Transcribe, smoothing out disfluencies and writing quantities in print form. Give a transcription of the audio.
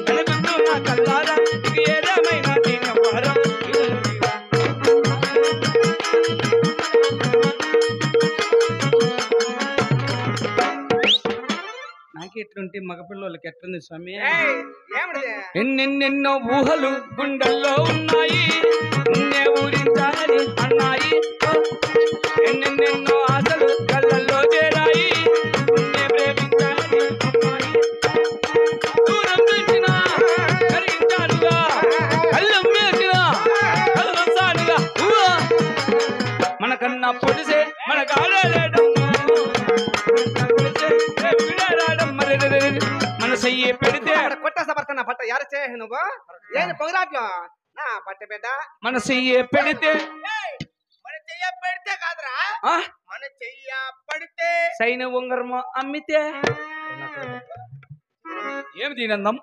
కనుకుంటున్నా కల్లారా ఏదేమైనా దీనవ్వారా నాకు ఎట్లుంటే మగపిల్లలకి ఎట్లుంది స్వామి ఎన్నెన్నెన్నో ఊహలు గుండెల్లో ఉన్నాయి నిన్నే ఊరించాలని అన్నాయి ఎన్నెన్నెన్నో ఆశలు కళ్ళల్లో చేరాయి నిన్నే ప్రేమించాలని అన్నాయి దూరం పెంచినా కరిగించానుగా కళ్ళం వేసినా కళ్ళొస్తానుగా మనకన్నా పొడిసే మన కాడలేడం మన సయ్యే పెడితే కొట్టేస్తా పడుతున్నా పట్ట యారు చేయ నువ్వు ఏది పొగరాట్లో నా పట్ట బిడ్డ మన సయ్యే పెడితే మన చెయ్య పెడితే కాదురా మన చెయ్య పడితే సైన ఉంగరము అమ్మితే ఏమి దీనందం